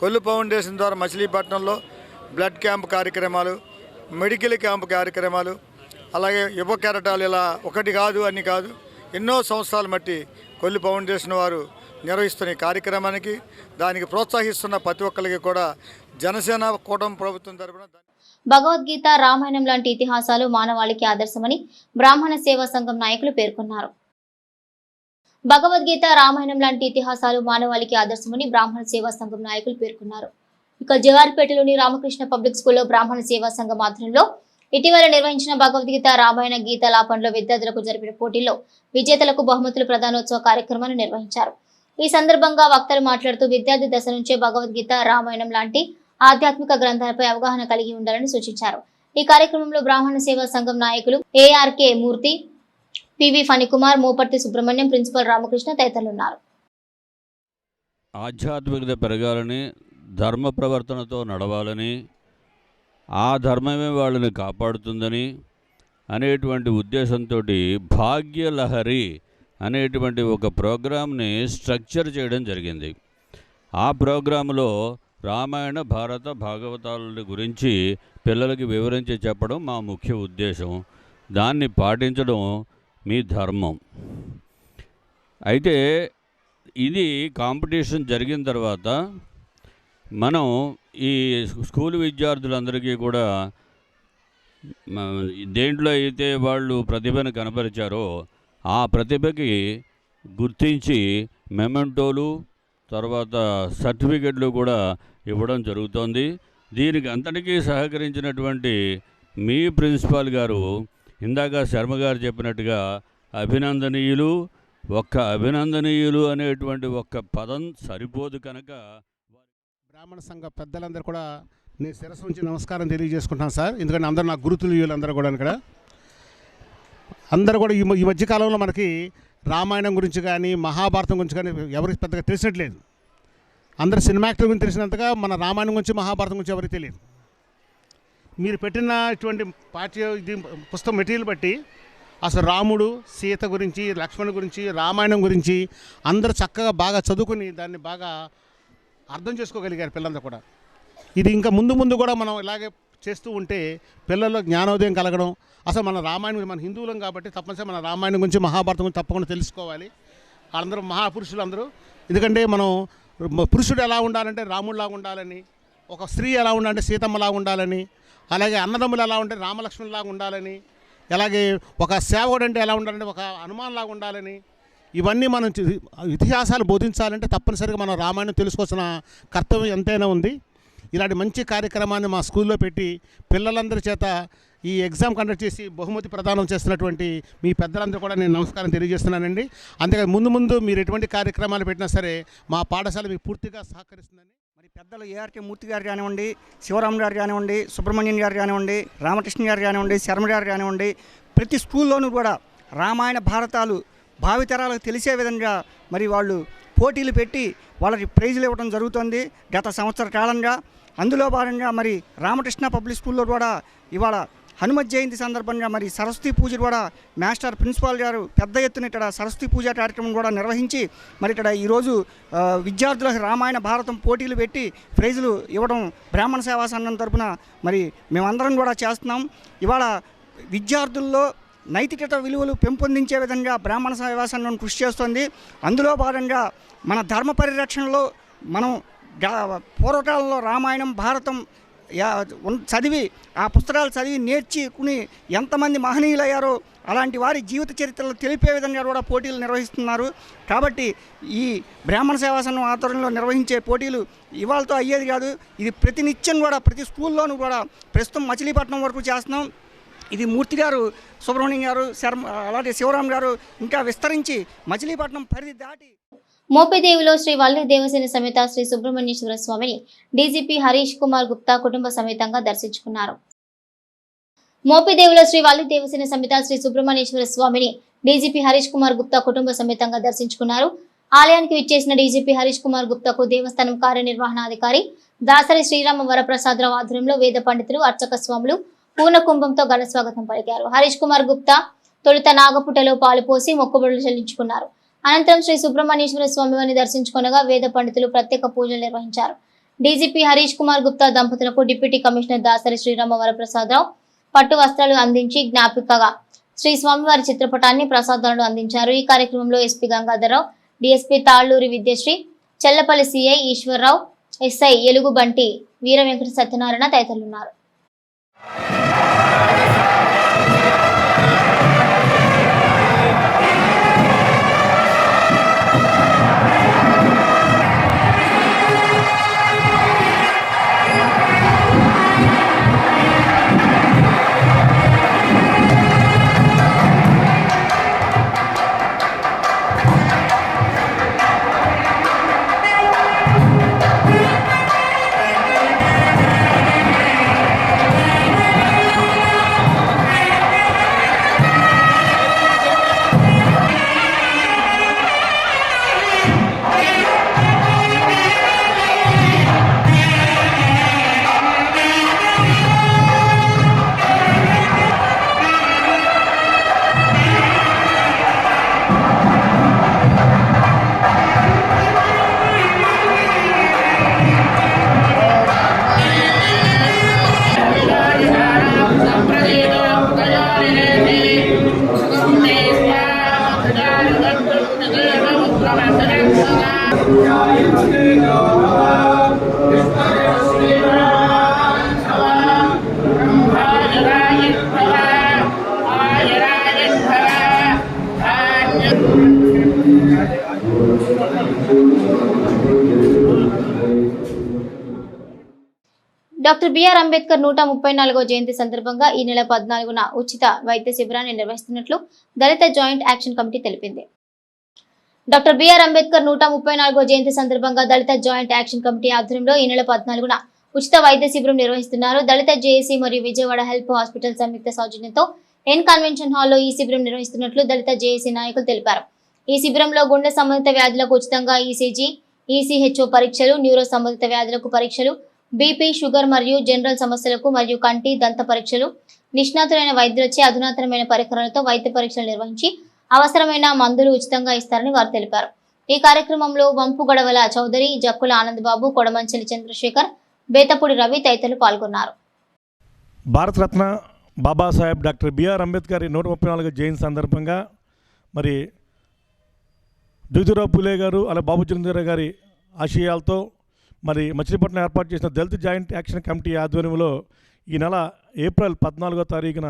కొల్లు ఫౌండేషన్ ద్వారా మచిలీపట్నంలో బ్లడ్ క్యాంప్ కార్యక్రమాలు, మెడికల్ క్యాంప్ కార్యక్రమాలు, అలాగే యువ కెరటాలు ఇలా ఒకటి కాదు అన్ని కాదు ఎన్నో సంవత్సరాల మట్టి కొల్లి ఫౌండేషన్ వారు నిర్వహిస్తున్న ఈ కార్యక్రమానికి దానికి ప్రోత్సహిస్తున్న ప్రతి ఒక్కరికి కూడా జనసేన కూటమి ప్రభుత్వం తరపున భగవద్గీత రామాయణం లాంటి ఇతిహాసాలు మానవాళికి ఆదర్శమని బ్రాహ్మణ సేవా సంఘం నాయకులు పేర్కొన్నారు. భగవద్గీత రామాయణం లాంటి ఇతిహాసాలు మానవాళికి ఆదర్శమని బ్రాహ్మణ సేవా సంఘం నాయకులు పేర్కొన్నారు. ఇక జవార్పేటలోని రామకృష్ణ పబ్లిక్ స్కూల్లో బ్రాహ్మణ సేవా సంఘం ఆధ్వర్యంలో ఇటీవల నిర్వహించిన భగవద్గీత రామాయణ గీతాలాపనలో విద్యార్థులకు జరిపిన పోటీల్లో విజేతలకు బహుమతులు ప్రదానోత్సవ కార్యక్రమాన్ని నిర్వహించారు. ఈ సందర్భంగా వక్తలు మాట్లాడుతూ విద్యార్థి దశ నుంచే భగవద్గీత రామాయణం లాంటి ఆధ్యాత్మిక గ్రంథాలపై అవగాహన కలిగి ఉండాలని సూచించారు. ఈ కార్యక్రమంలో బ్రాహ్మణ సేవా సంఘం నాయకులు ఏఆర్కే మూర్తి, పివి ఫణికుమార్, మోపర్తి సుబ్రహ్మణ్యం, ప్రిన్సిపల్ రామకృష్ణ తదితరులు ఉన్నారు. ఆధ్యాత్మికత పెరగాలని, ధర్మ ప్రవర్తనతో నడవాలని, ఆ ధర్మమే వాళ్ళని కాపాడుతుందని అనేటువంటి ఉద్దేశంతో భాగ్యలహరి అనేటువంటి ఒక ప్రోగ్రామ్ని స్ట్రక్చర్ చేయడం జరిగింది. ఆ ప్రోగ్రాంలో రామాయణ భారత భాగవతాల గురించి పిల్లలకి వివరించి చెప్పడం మా ముఖ్య ఉద్దేశం. దాన్ని పాటించడం మీ ధర్మం. అయితే ఇది కాంపిటీషన్ జరిగిన తర్వాత మనం ఈ స్కూల్ విద్యార్థులందరికీ కూడా దేంట్లో అయితే వాళ్ళు ప్రతిభను కనపరిచారో ఆ ప్రతిభకి గుర్తించి మెమెంటోలు తర్వాత సర్టిఫికెట్లు కూడా ఇవ్వడం జరుగుతోంది. దీనికి అంతటికీ సహకరించినటువంటి మీ ప్రిన్సిపాల్ గారు ఇందాక శర్మ గారు చెప్పినట్టుగా అభినందనీయులు. అభినందనీయులు అనేటువంటి ఒక్క పదం సరిపోదు కనుక బ్రాహ్మణ సంఘ పెద్దలందరూ కూడా నేను శిరస్సు నుంచి నమస్కారం తెలియజేసుకుంటాను సార్. ఎందుకంటే అందరూ నా గురుతులు అందరూ కూడా ఇక్కడ అందరూ కూడా ఈ మధ్యకాలంలో మనకి రామాయణం గురించి కానీ మహాభారతం గురించి కానీ ఎవరికి పెద్దగా తెలిసినట్లేదు. అందరు సినిమా యాక్టర్ గురించి తెలిసినంతగా మన రామాయణం గురించి మహాభారతం గురించి ఎవరికి తెలియదు. మీరు పెట్టిన ఇటువంటి పుస్తకం మెటీరియల్ బట్టి అసలు రాముడు, సీత గురించి, లక్ష్మణుడి గురించి, రామాయణం గురించి అందరూ చక్కగా బాగా చదువుకుని దాన్ని బాగా అర్థం చేసుకోగలిగారు పిల్లలంతా కూడా. ఇది ఇంకా ముందు కూడా మనం ఇలాగే చేస్తూ ఉంటే పిల్లల్లో జ్ఞానోదయం కలగడం. అసలు మన రామాయణం, మన హిందువులం కాబట్టి తప్పనిసరి మన రామాయణం గురించి మహాభారతం గురించి తప్పకుండా తెలుసుకోవాలి. వాళ్ళందరూ మహాపురుషులు అందరూ. ఎందుకంటే మనం పురుషుడు ఎలా ఉండాలంటే రాముడిలాగా ఉండాలని, ఒక స్త్రీ ఎలా ఉండాలంటే సీతమ్మలాగా ఉండాలని, అలాగే అన్నదమ్ములు ఎలా ఉంటే రామలక్ష్మణులాగా ఉండాలని, అలాగే ఒక సేవకుడు అంటే ఎలా ఉండాలంటే ఒక హనుమాన్లాగా ఉండాలని, ఇవన్నీ మనం ఇతిహాసాలు బోధించాలంటే తప్పనిసరిగా మనం రామాయణం తెలుసుకోవాల్సిన కర్తవ్యం ఎంతైనా ఉంది. ఇలాంటి మంచి కార్యక్రమాన్ని మా స్కూల్లో పెట్టి పిల్లలందరి చేత ఈ ఎగ్జామ్ కండక్ట్ చేసి బహుమతి ప్రదానం చేస్తున్నటువంటి మీ పెద్దలందరూ కూడా నేను నమస్కారం తెలియజేస్తున్నానండి. అంతేకాదు ముందు మీరు ఎటువంటి కార్యక్రమాలు పెట్టినా సరే మా పాఠశాల మీకు పూర్తిగా సహకరిస్తుందని. మరి పెద్దలు ఏఆర్కే మూర్తి గారు కానివ్వండి, శివరాం గారు కానివ్వండి, సుబ్రహ్మణ్యం గారు కానివ్వండి, రామకృష్ణ గారు కానివ్వండి, శర్మ గారు కానివ్వండి, ప్రతి స్కూల్లోనూ కూడా రామాయణ భారతాలు భావితరాలకు తెలిసే విధంగా మరి వాళ్ళు పోటీలు పెట్టి వాళ్ళకి ప్రైజులు ఇవ్వడం జరుగుతుంది గత సంవత్సర కాలంగా. అందులో భాగంగా మరి రామకృష్ణ పబ్లిక్ స్కూల్లో కూడా ఇవాళ హనుమత్ జయంతి సందర్భంగా మరి సరస్వతి పూజ కూడా మాస్టర్ ప్రిన్సిపాల్ గారు పెద్ద ఎత్తున ఇక్కడ సరస్వతి పూజ కార్యక్రమం కూడా నిర్వహించి మరి ఇక్కడ ఈరోజు విద్యార్థులకు రామాయణ భారతం పోటీలు పెట్టి ప్రైజులు ఇవ్వడం బ్రాహ్మణ సేవా సంఘం తరపున మరి మేమందరం కూడా చేస్తున్నాం. ఇవాళ విద్యార్థుల్లో నైతికత విలువలు పెంపొందించే విధంగా బ్రాహ్మణ సేవా సంఘం కృషి చేస్తుంది. అందులో భాగంగా మన ధర్మ పరిరక్షణలో మనం పూర్వకాలంలో రామాయణం భారతం చదివి ఆ పుస్తకాలు చదివి నేర్చుకుని ఎంతమంది మహనీయులయ్యారో అలాంటి వారి జీవిత చరిత్రలు తెలిపే విధంగా కూడా పోటీలు నిర్వహిస్తున్నారు. కాబట్టి ఈ బ్రాహ్మణ సేవా సంఘం ఆధ్వర్యంలో నిర్వహించే పోటీలు ఇవాళతో అయ్యేది కాదు. ఇది ప్రతినిత్యం కూడా ప్రతి స్కూల్లోనూ కూడా ప్రస్తుతం మచిలీపట్నం వరకు చేస్తున్నాం. ఇది మూర్తి గారు, సుబ్రహ్మణ్యం గారు, అలాగే శివరాం గారు ఇంకా విస్తరించి మచిలీపట్నం పరిధి దాటి మోపిదేవిలో శ్రీ వల్లి దేవసేన సమేత శ్రీ సుబ్రహ్మణ్యేశ్వర స్వామిని డీజీపీ హరీష్ కుమార్ గుప్తా కుటుంబ సమేతంగా దర్శించుకున్నారు. మోపిదేవిలో శ్రీ వల్లి దేవసేన సమేత శ్రీ సుబ్రహ్మణ్యేశ్వర స్వామిని డీజీపీ హరీష్ కుమార్ గుప్తా కుటుంబ సమేతంగా దర్శించుకున్నారు. ఆలయానికి విచ్చేసిన డీజీపీ హరీష్ కుమార్ గుప్తాకు దేవస్థానం కార్యనిర్వహణాధికారి దాసరి శ్రీరామ వరప్రసాదరావు ఆధ్వర్యంలో వేద పండితులు, అర్చక స్వాములు పూర్ణ కుంభంతో ఘన స్వాగతం పలికారు. హరీష్ కుమార్ గుప్తా తొలుత నాగపుటలో పాలు పోసి మొక్కుబడులు చెల్లించుకున్నారు. అనంతరం శ్రీ సుబ్రహ్మణ్యేశ్వర స్వామివారిని దర్శించుకునగా వేద పండితులు ప్రత్యేక పూజలు నిర్వహించారు. డీజీపీ హరీష్ కుమార్ గుప్తా దంపతులకు డిప్యూటీ కమిషనర్ దాసరి శ్రీరామ వరప్రసాదరావు పట్టు వస్త్రాలు అందించి జ్ఞాపికగా శ్రీ స్వామివారి చిత్రపటాన్ని ప్రసాదాలను అందించారు. ఈ కార్యక్రమంలో SP Gangadhararao, DSP Talluri Vidyasri, Chellapalli CI Eswararao, SI Elugubanti Veera Venkata Satyanarayana తదితరులున్నారు. డాక్టర్ బిఆర్ అంబేద్కర్ 134వ జయంతి సందర్భంగా ఈ నెల 14న ఉచిత వైద్య శిబిరాన్ని నిర్వహిస్తున్నట్లు దళిత జాయింట్ యాక్షన్ కమిటీ తెలిపింది. డాక్టర్ బిఆర్ అంబేద్కర్ 134వ జయంతి సందర్భంగా దళిత జాయింట్ యాక్షన్ కమిటీ ఆధ్వర్యంలో ఈ నెల 14న ఉచిత వైద్య శిబిరం నిర్వహిస్తున్నారు. దళిత జేఏసీ మరియు విజయవాడ హెల్ప్ హాస్పిటల్ సంయుక్త సౌజన్యంతో ఎన్ కన్వెన్షన్ హాల్లో ఈ శిబిరం నిర్వహిస్తున్నట్లు దళిత జేఏసీ నాయకులు తెలిపారు. ఈ శిబిరంలో గుండె సంబంధిత వ్యాధులకు ఉచితంగా ఈసీజీ, ఈసీహెచ్ఓ పరీక్షలు, న్యూరో సంబంధిత వ్యాధులకు పరీక్షలు, బీపీ, షుగర్ మరియు జనరల్ సమస్యలకు మరియు కంటి, దంత పరీక్షలు, నిష్ణాతులైన వైద్యులచే అధునాతనమైన పరికరాలతో వైద్య పరీక్షలు నిర్వహించి అవసరమైన మందులు ఉచితంగా ఇస్తారని వారు తెలిపారు. ఈ కార్యక్రమంలో వంపు గడవల చౌదరి, జక్కుల ఆనందబాబు, కొడమంచెలి చంద్రశేఖర్, బేతపూడి రవి తదితరులు పాల్గొన్నారు. భారతరత్న బాబాసాహెబ్ డాక్టర్ బిఆర్ అంబేద్కర్ 134వ జయంతి సందర్భంగా మరి జ్యోతిరావు పూలే గారు అలా బాబు జగజీవన్ గారి ఆశయాలతో మరి మచిలీపట్నం ఏర్పాటు చేసిన దళిత జాయింట్ యాక్షన్ కమిటీ ఆధ్వర్యంలో ఈ నెల ఏప్రిల్ 14వ తారీఖున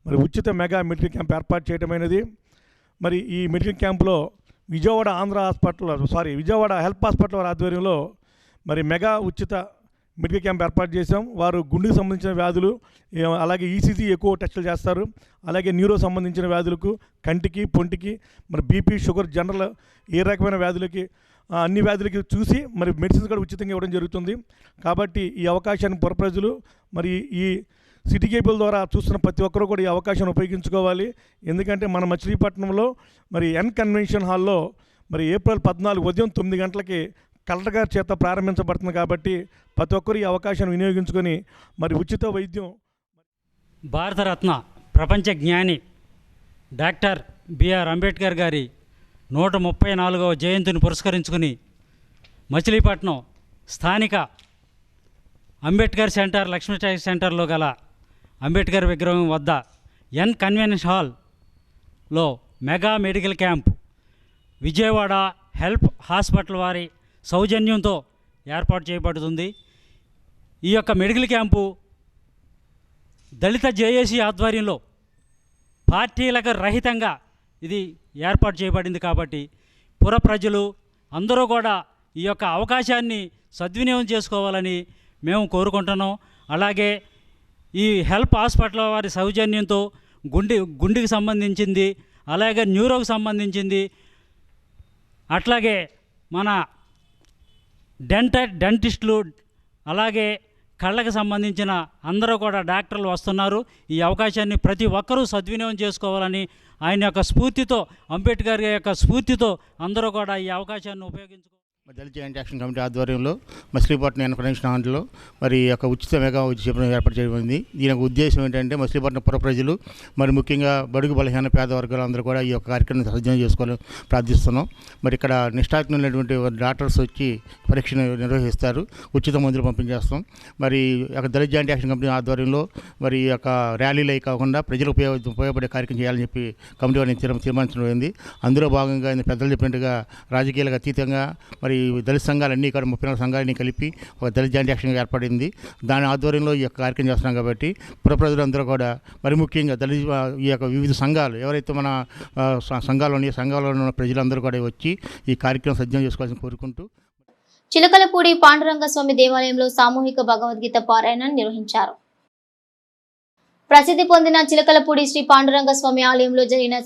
మరి ఉచిత మెగా మెడికల్ క్యాంప్ ఏర్పాటు చేయడమైనది. మరి ఈ మెడికల్ క్యాంపులో విజయవాడ హెల్ప్ హాస్పిటల్ వారి ఆధ్వర్యంలో మరి మెగా ఉచిత మెడికల్ క్యాంప్ ఏర్పాటు చేశాం. వారు గుండెకి సంబంధించిన వ్యాధులు, అలాగే ఈసీజీ ఎక్కువ టెస్టులు చేస్తారు. అలాగే న్యూరో సంబంధించిన వ్యాధులకు, కంటికి, పొంటికి, మరి బీపీ, షుగర్, జనరల్ ఏ రకమైన వ్యాధులకి అన్ని వ్యాధులకి చూసి మరి మెడిసిన్స్ కూడా ఉచితంగా ఇవ్వడం జరుగుతుంది. కాబట్టి ఈ అవకాశాన్ని ప్రజలు మరి ఈ సిటీ కేబుల్ ద్వారా చూస్తున్న ప్రతి ఒక్కరూ కూడా ఈ అవకాశాన్ని ఉపయోగించుకోవాలి. ఎందుకంటే మన మచిలీపట్నంలో మరి ఎన్ కన్వెన్షన్ హాల్లో మరి ఏప్రిల్ 14 ఉదయం 9 గంటలకి కలెక్టర్ గారి చేత ప్రారంభించబడుతుంది. కాబట్టి ప్రతి ఒక్కరు ఈ అవకాశాన్ని వినియోగించుకొని మరి ఉచిత వైద్యం. భారతరత్న ప్రపంచ జ్ఞాని డాక్టర్ బిఆర్ అంబేద్కర్ గారి 134వ జయంతిని పురస్కరించుకుని మచిలీపట్నం స్థానిక అంబేద్కర్ సెంటర్, లక్ష్మీ సెంటర్లో గల అంబేద్కర్ విగ్రహం వద్ద ఎన్ కన్వెన్షన్ హాల్లో mega medical camp Vijayawada help hospital వారి సౌజన్యంతో ఏర్పాటు చేయబడుతుంది. ఈ యొక్క మెడికల్ క్యాంపు దళిత జేఏసీ ఆధ్వర్యంలో పార్టీలకు రహితంగా ఇది ఏర్పాటు చేయబడింది. కాబట్టి పుర ప్రజలు అందరూ కూడా ఈ యొక్క అవకాశాన్ని సద్వినియోగం చేసుకోవాలని మేము కోరుకుంటున్నాం. అలాగే ఈ హెల్ప్ హాస్పిటల్ వారి సౌజన్యంతో గుండెకి సంబంధించింది, అలాగే న్యూరోకి సంబంధించింది, అట్లాగే మన డెంటిస్టులు, అలాగే కళ్ళకు సంబంధించిన అందరూ కూడా డాక్టర్లు వస్తున్నారు. ఈ అవకాశాన్ని ప్రతి ఒక్కరూ సద్వినియోగం చేసుకోవాలని ఆయన యొక్క స్ఫూర్తితో, అంబేద్కర్ యొక్క స్ఫూర్తితో అందరూ కూడా ఈ అవకాశాన్ని ఉపయోగించుకో దళిత జాయింట్ యాక్షన్ కమిటీ ఆధ్వర్యంలో మచిలీపట్నం ఇన్ఫర్మేషన్ హాల్లో మరి యొక్క ఉచిత మెగా శిబిరం ఏర్పాటు చేయబడింది. దీని యొక్క ఉద్దేశం ఏంటంటే మచిలీపట్నం పుర ప్రజలు మరి ముఖ్యంగా బడుగు బలహీన పేద వర్గాలందరూ కూడా ఈ యొక్క కార్యక్రమం సద్వినియోగం చేసుకోవాలని ప్రార్థిస్తున్నాం. మరి ఇక్కడ నిష్ఠాతులైనటువంటి డాక్టర్స్ వచ్చి పరీక్షను నిర్వహిస్తారు, ఉచిత మందులు పంపించేస్తాం. మరి యొక్క దళిత జాయింట్ యాక్షన్ కమిటీ ఆధ్వర్యంలో మరి ఈ యొక్క ర్యాలీలు అయి కాకుండా ప్రజలకు ఉపయోగపడే కార్యక్రమం చేయాలని చెప్పి కమిటీ వారిని తీర్మానించడం అయింది. అందులో భాగంగా పెద్దలు చెప్పినట్టుగా రాజకీయాలకు అతీతంగా మరి దళిత సంఘాలన్నీ ఇక్కడ 34 సంఘాలన్నీ కలిపి ఒక దళిత జాయింట్ యాక్షన్ ఏర్పడింది. దాని ఆధ్వర్యంలో ఈ యొక్క కార్యక్రమం చేస్తున్నాం కాబట్టి పుర ప్రజలందరూ కూడా మరి ముఖ్యంగా దళిత ఈ యొక్క వివిధ సంఘాలు ఎవరైతే మన సంఘాలలో ఉన్న ప్రజలందరూ కూడా వచ్చి ఈ కార్యక్రమం సద్వినియోగం చేసుకోవాలని కోరుకుంటూ చిలకలపూడి పాండురంగ స్వామి దేవాలయంలో సామూహిక భగవద్గీత పారాయణం నిర్వహించారు. ప్రసిద్ధి పొందిన చిలకలపూడి శ్రీ పాండురంగ స్వామి ఆలయంలో జరిగిన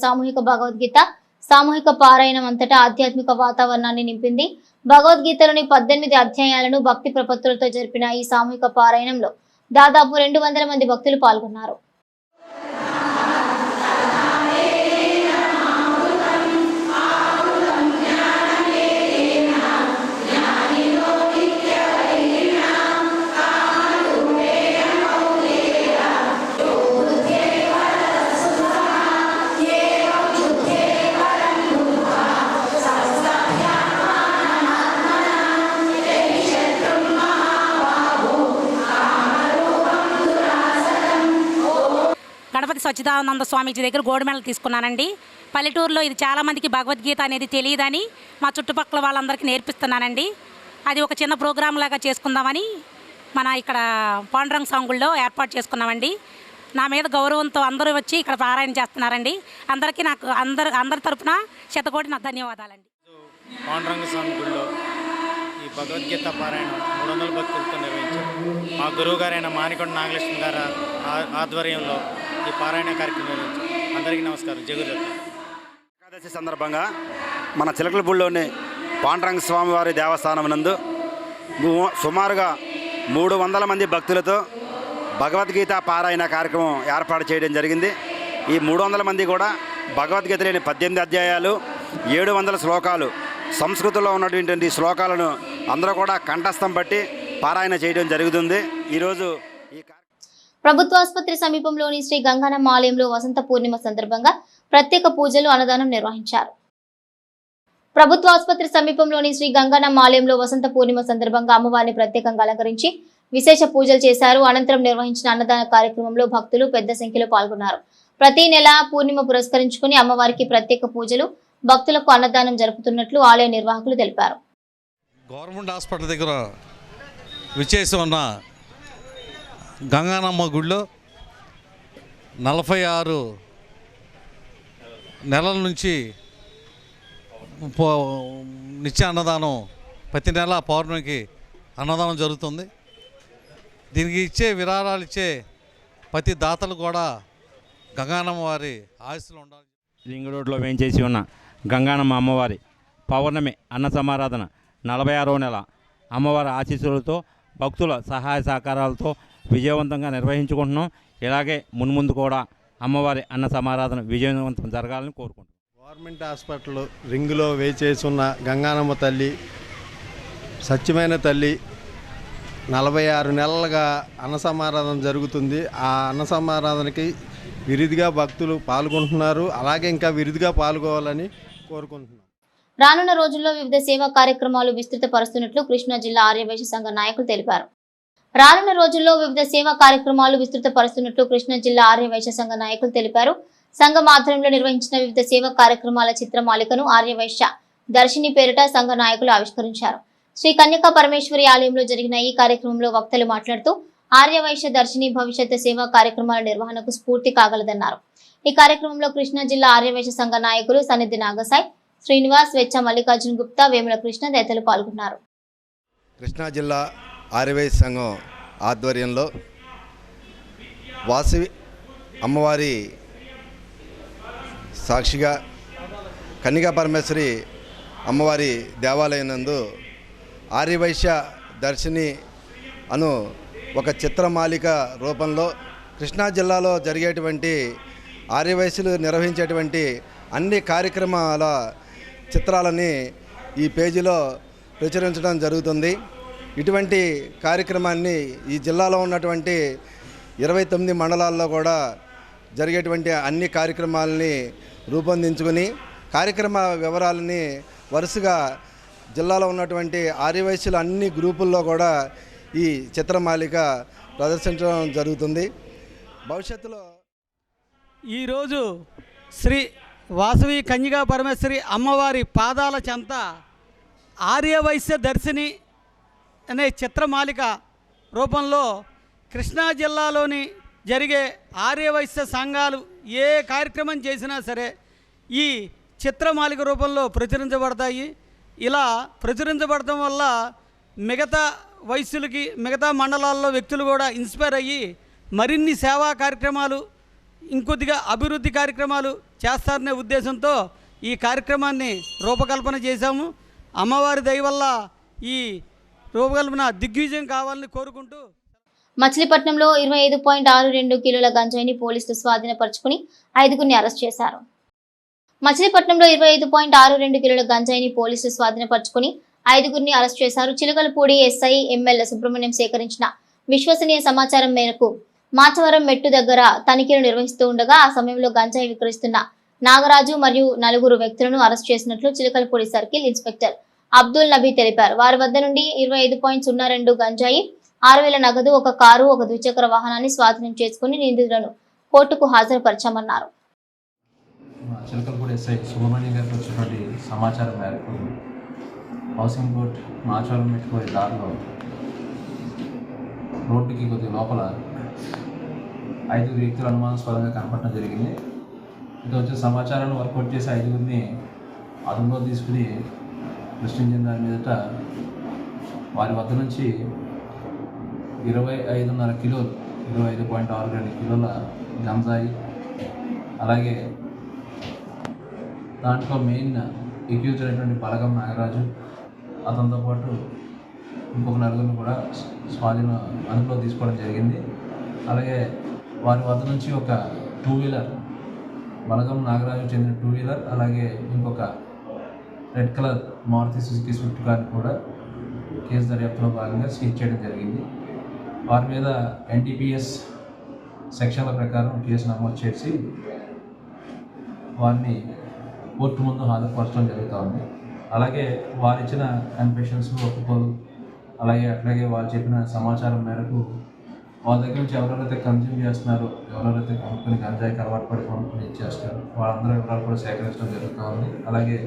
సామూహిక పారాయణం అంతటా ఆధ్యాత్మిక వాతావరణాన్ని నింపింది. భగవద్గీతలోని 18 అధ్యాయాలను భక్తి ప్రపత్తులతో జరిపిన ఈ సామూహిక పారాయణంలో దాదాపు 200 మంది భక్తులు పాల్గొన్నారు. గణపతి సచ్చిదానంద స్వామీజీ దగ్గర గోల్డ్ మెడల్ తీసుకున్నానండి. పల్లెటూరులో ఇది చాలామందికి భగవద్గీత అనేది తెలియదని మా చుట్టుపక్కల వాళ్ళందరికీ నేర్పిస్తున్నానండి. అది ఒక చిన్న ప్రోగ్రాం లాగా చేసుకుందామని మన ఇక్కడ పాండురంగ స్వామి ఏర్పాటు చేసుకున్నామండి. నా మీద గౌరవంతో అందరూ వచ్చి ఇక్కడ పారాయణ చేస్తున్నారండి. అందరికీ నాకు అందరి తరపున శతకోటి నా ధన్యవాదాలండి. పాండురంగ స్వామి గుడిలో ఈ భగవద్గీత పారాయణం 300 భక్తులతో నిర్వహించారు. మా గురువు గారైన మానికొండ నాగలక్ష్మి గారి ఆధ్వర్యంలో ఈ పారాయణ కార్యక్రమం నిర్వహించారు. అందరికీ నమస్కారం. జగురుదత్త. ఏకాదశి సందర్భంగా మన చిలకలపూడిలోని పాండురంగ స్వామి వారి దేవస్థానం నందు సుమారుగా 300 మంది భక్తులతో భగవద్గీత పారాయణ కార్యక్రమం ఏర్పాటు చేయడం జరిగింది. ఈ 300 మంది కూడా భగవద్గీతలోని 18 అధ్యాయాలు 700 శ్లోకాలు సంస్కృతంలో ఉన్నటువంటి శ్లోకాలను అందరూ కూడా కంఠస్థం పట్టి పారాయణ చేయడం జరుగుతుంది. ఈరోజు ప్రభుత్వ ఆసుపత్రి సమీపంలోని శ్రీ గంగానమ్మ ఆలయంలో వసంత పూర్ణిమ సందర్భంగా ప్రత్యేక పూజలు అన్నదానం నిర్వహించారు. ప్రభుత్వ ఆసుపత్రి సమీపంలోని శ్రీ గంగానమ్మ ఆలయంలో వసంత పూర్ణిమ సందర్భంగా అమ్మవారిని ప్రత్యేకంగా అలంకరించి విశేష పూజలు చేశారు. అనంతరం నిర్వహించిన అన్నదాన కార్యక్రమంలో భక్తులు పెద్ద సంఖ్యలో పాల్గొన్నారు. ప్రతి నెల పూర్ణిమ పురస్కరించుకుని అమ్మవారికి ప్రత్యేక పూజలు, భక్తులకు అన్నదానం జరుపుతున్నట్లు ఆలయ నిర్వాహకులు తెలిపారు. గవర్నమెంట్ హాస్పిటల్ దగ్గర విచ్చేసి ఉన్న గంగానమ్మ గుడిలో 46 నెలల నుంచి నిత్య అన్నదానం ప్రతి నెల పౌర్ణమికి అన్నదానం జరుగుతుంది. దీనికి ఇచ్చే విరాళాలు ఇచ్చే ప్రతి దాతలు కూడా గంగానమ్మ వారి ఆశీస్సులు ఉండాలి. రింగ్ రోడ్లో వేయించేసి ఉన్న గంగానమ్మ అమ్మవారి పౌర్ణమి అన్న సమారాధన 46వ నెల అమ్మవారి ఆశీస్సులతో భక్తుల సహాయ సహకారాలతో విజయవంతంగా నిర్వహించుకుంటున్నాం. ఇలాగే మున్ముందు కూడా అమ్మవారి అన్న సమారాధన విజయవంతం జరగాలని కోరుకుంటున్నాం. గవర్నమెంట్ హాస్పిటల్ రింగులో వేచేసి ఉన్న గంగానమ్మ తల్లి సత్యమైన తల్లి 46 నెలలుగా అన్న సమారాధన జరుగుతుంది. ఆ అన్న సమారాధనకి విరిదిగా భక్తులు పాల్గొంటున్నారు. అలాగే ఇంకా విరిదిగా పాల్గొవాలని కోరుకుంటున్నాం. రానున్న రోజుల్లో వివిధ సేవా కార్యక్రమాలు విస్తృతపరుస్తున్నట్లు కృష్ణా జిల్లా ఆర్యవైశ్య సంఘ నాయకులు తెలిపారు. రానున్న రోజుల్లో వివిధ సేవా కార్యక్రమాలు విస్తృతపరుస్తున్నట్లు కృష్ణా జిల్లా ఆర్యవైశ్య సంఘ నాయకులు తెలిపారు. సంఘం ఆధ్వర్యంలో నిర్వహించిన వివిధ సేవా కార్యక్రమాల చిత్రమాలికను ఆర్యవైశ్య దర్శిని పేరిట సంఘ నాయకులు ఆవిష్కరించారు. శ్రీ కన్యకా పరమేశ్వరి ఆలయంలో జరిగిన ఈ కార్యక్రమంలో వక్తలు మాట్లాడుతూ ఆర్యవైశ్య దర్శిని భవిష్యత్ సేవా కార్యక్రమాల నిర్వహణకు స్ఫూర్తి కాగలదన్నారు. ఈ కార్యక్రమంలో కృష్ణా జిల్లా ఆర్యవైశ్య సంఘ నాయకులు సన్నిధి నాగసాయ్, శ్రీనివాస్, వెచ్చ మల్లికార్జున గుప్తా, వేముల కృష్ణ తదితరులు పాల్గొన్నారు. కృష్ణా జిల్లా ఆర్యవైశ్య సంఘం ఆధ్వర్యంలో వాసవి అమ్మవారి సాక్షిగా కన్యకా పరమేశ్వరి అమ్మవారి దేవాలయం నందు ఆర్యవైశ్య దర్శిని అను ఒక చిత్రమాలిక రూపంలో కృష్ణా జిల్లాలో జరిగేటువంటి ఆర్యవైశ్యులు నిర్వహించేటువంటి అన్ని కార్యక్రమాల చిత్రాలని ఈ పేజీలో ప్రచురించడం జరుగుతుంది. ఇటువంటి కార్యక్రమాన్ని ఈ జిల్లాలో ఉన్నటువంటి 29 మండలాల్లో కూడా జరిగేటువంటి అన్ని కార్యక్రమాలని రూపొందించుకుని కార్యక్రమ వివరాలని వరుసగా జిల్లాలో ఉన్నటువంటి ఆర్యవైశ్యుల అన్ని గ్రూపుల్లో కూడా ఈ చిత్రమాలిక ప్రదర్శించడం జరుగుతుంది. భవిష్యత్తులో ఈరోజు శ్రీ వాసవి కన్యకా పరమేశ్వరి అమ్మవారి పాదాల చెంత ఆర్యవైశ్య దర్శిని అనే చిత్రమాలిక రూపంలో కృష్ణా జిల్లాలోని జరిగే ఆర్యవైశ్య సంఘాలు ఏ కార్యక్రమం చేసినా సరే ఈ చిత్రమాలిక రూపంలో ప్రచురించబడతాయి. ఇలా ప్రచురించబడటం వల్ల మిగతా వైశ్యులకి మిగతా మండలాల్లో వ్యక్తులు కూడా ఇన్స్పైర్ అయ్యి మరిన్ని సేవా కార్యక్రమాలు ఇంకొద్దిగా అభివృద్ధి కార్యక్రమాలు చేస్తారనే ఉద్దేశంతో ఈ కార్యక్రమాన్ని రూపకల్పన చేశాము. అమ్మవారి దయ వల్ల ఈ రూపకల్పన దిగ్విజయం కావాలని కోరుకుంటూ మచిలీపట్నంలో 25.62 కిలోల గంజాయిని పోలీసులు స్వాధీనపరుచుకుని 5గురిని అరెస్ట్ చేశారు. మచిలీపట్నంలో 25.62 కిలోల గంజాయిని పోలీసులు స్వాధీనపరుచుకుని 5గురిని అరెస్ట్ చేశారు. చిలకలపూడి ఎస్ఐ ఎమ్మెల్యే సుబ్రహ్మణ్యం సేకరించిన విశ్వసనీయ సమాచారం మేరకు మాచవరం మెట్టు దగ్గర తనిఖీలు నిర్వహిస్తూ ఉండగా ఆ సమయంలో గంజాయి విక్రయిస్తున్న నాగరాజు మరియు 4 వ్యక్తులను అరెస్ట్ చేసినట్లు చిలకలపూడి సర్కిల్ ఇన్స్పెక్టర్ అబ్దుల్ నబీ తెలిపారు. వారి వద్ద నుండి 25.02 గంజాయి, 6,000 నగదు, ఒక కారు, ఒక ద్విచక్ర వాహనాన్ని స్వాధీనం చేసుకుని నిందితులను కోర్టుకు హాజరుపరిచామన్నారు. చిలకలపూడి ఎస్ఐ సుబ్రహ్మణ్యం గారికి వచ్చినటువంటి సమాచారం మేరకు హౌసింగ్ బోర్డ్ మాచవరం మెట్టుపోయే దారిలో రోడ్డుకి కొద్దిగా లోపల 5 వ్యక్తులు అనుమానాస్పదంగా కనపడటం జరిగింది. ఇది వచ్చే సమాచారాన్ని వర్కౌట్ చేసి 5గురిని అదుపులో తీసుకుని ప్రశ్నించిన దాని మీదట వారి వద్ద నుంచి 25.5 కిలోలు 25.62 కిలోల గంజాయి, అలాగే దాంట్లో మెయిన్ ఎక్యూజ్ అయినటువంటి బలగం నాగరాజు, అతనితో పాటు ఇంకొక 4 కూడా అదుపులో తీసుకోవడం జరిగింది. అలాగే వారి వద్ద నుంచి ఒక 2 వీలర్, బలగం నాగరాజు చెందిన 2 వీలర్, అలాగే ఇంకొక red colour Maruti Suzuki Swift కార్ని కూడా కేసు దర్యాప్తులో భాగంగా సీజ్ చేయడం జరిగింది. వారి మీద NDPS సెక్షన్ల ప్రకారం కేసు నమోదు చేసి వారిని కోర్టు ముందు హాజరుపరచడం జరుగుతూ ఉంది. అలాగే వారు ఇచ్చిన కన్ఫెషన్స్ ఒప్పుకోలు, అట్లాగే వాళ్ళు చెప్పిన సమాచారం మేరకు వాళ్ళ దగ్గర నుంచి ఎవరెవరైతే కన్జ్యూమ్ చేస్తున్నారో, ఎవరెవరైతే కొనుక్కొని గంజాయికి అలవాటు పడి కొనుక్కొని ఇచ్చేస్తారో వాళ్ళందరూ వివరాలు కూడా సేకరించడం జరుగుతూ ఉంది. అలాగే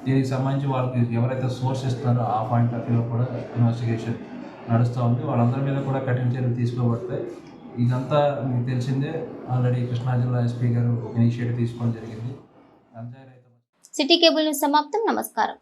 దీనికి సంబంధించి వాళ్ళకి ఎవరైతే సోర్స్ ఇస్తున్నారో ఆ పాయింట్ ఆఫ్ వ్యూలో కూడా ఇన్వెస్టిగేషన్ నడుస్తూ ఉంది. వాళ్ళందరి మీద కూడా కఠిన చర్యలు తీసుకోబడతాయి. ఇదంతా మీకు తెలిసిందే, ఆల్రెడీ కృష్ణా జిల్లా ఎస్పీ గారు ఒక ఇనిషియేటివ్ తీసుకోవడం జరిగింది. సిటీ కేబుల్ న్యూస్ సమాప్తం. నమస్కారం.